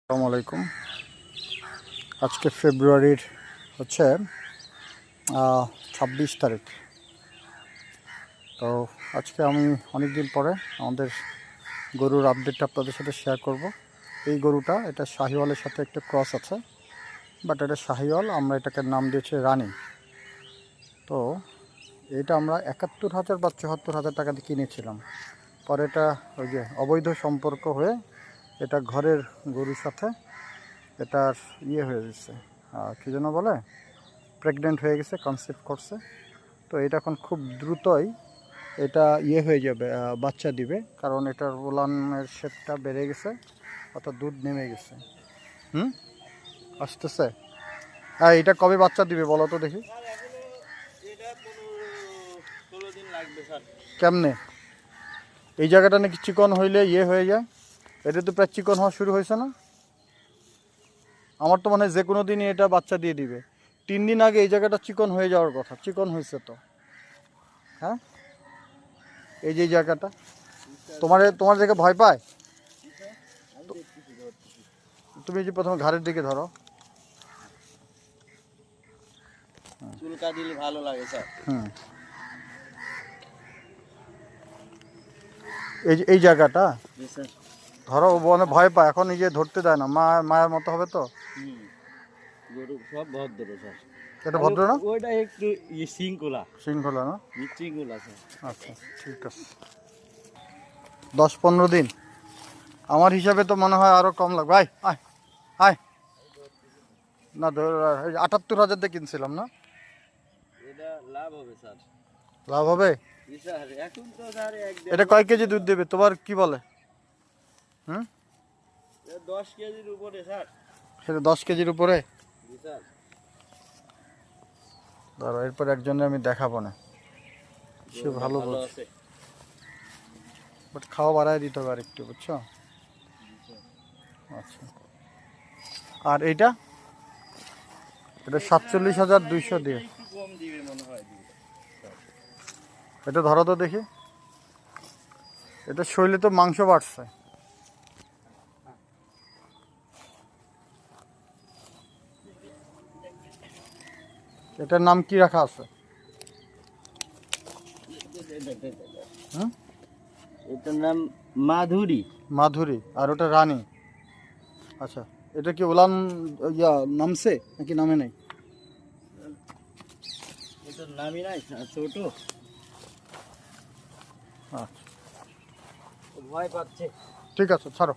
আসসালামু আলাইকুম। আজকে ফেব্রুয়ারির হচ্ছে 26 তারিখ। তো আজকে আমি অনেক দিন পরে আমাদের গরুর আপডেটটা আপনাদের সাথে শেয়ার করব। এই গরুটা এটা শাহিওয়ালের সাথে একটা ক্রস আছে, বাট এটা শাহিওয়াল, আমরা এটাকে নাম দিয়েছি রানী। তো এটা আমরা 71,000 বা 74,000 টাকা দিয়ে কিনেছিলাম। পরে এটা ওই যে অবৈধ সম্পর্ক হয়ে এটা ঘরের গরুর সাথে এটার হয়ে গেছে, কী যেন বলে, প্রেগনেন্ট হয়ে গেছে, কনসেপ্ট করছে। তো এটা এখন খুব দ্রুতই এটা হয়ে যাবে, বাচ্চা দিবে, কারণ এটার ওলানের শেপটা বেড়ে গেছে, অর্থাৎ দুধ নেমে গেছে। আসতেছে। হ্যাঁ, এটা কবে বাচ্চা দিবে বলো তো দেখি। কেমনে এই জায়গাটা নাকি চিকন হইলে হয়ে যায়? এটা তো প্রায় চিকন হওয়া শুরু হয়েছে না? আমার তো মনে হয় যে কোনো দিনই এটা বাচ্চা দিয়ে দিবে। 3 দিন আগে এই জায়গাটা চিকন হয়ে যাওয়ার কথা, চিকন হয়েছে তো। হ্যাঁ, এই যে জায়গাটা তোমার দেখে ভয় পায়? তুমি যে প্রথমে ঘাড়ের দিকে ধরো। চুলকা দিলে ভালো লাগে স্যার। এই জায়গাটা জি স্যার। ধরো, ও মানে ভয় পায়, এখন নিজে ধরতে দেয় না, মায়ের মতো হবে তো। গরু সব ভদ্র স্যার। এটা ভদ্র না? ওইটা একটু শৃঙ্খলা শৃঙ্খলা না? শৃঙ্খলা স্যার। আচ্ছা, ঠিক আছে। 10-15 দিন আমার হিসাবে তো মনে হয় আরো কম লাগবে। আয় আয় আয় না, 78,000 দিয়ে কিনছিলাম না? এটা লাভ হবে স্যার। লাভ হবে? জি স্যার। এখন তো স্যার এটা কয় কেজি দুধ দেবে তোমার কি বলে? 10 কেজির উপরে স্যার। সেটা 10 কেজির উপরে? জি স্যার। ধরো, এরপর একজনের আমি দেখাবো না, সে ভালো বলছে, বাট খাওয়া বাড়ায় দিতে হবে আর একটু, বুঝছো? আচ্ছা, আর এটা 47,200 দিয়ে। একটু কম দিবে মনে হয়। এটা ধরো তো দেখি, এটা শরীরে তো মাংস বাড়ছে। এটার নাম কি রাখা আছে? এটার নাম মাধুরী। মাধুরী। আর ওটা রানী। আচ্ছা, এটা কি ওলান নামছে নাকি নামে নেই? এটার নামই নাই ছোট। আচ্ছা, ভয় পাচ্ছে। ঠিক আছে, ছাড়ো।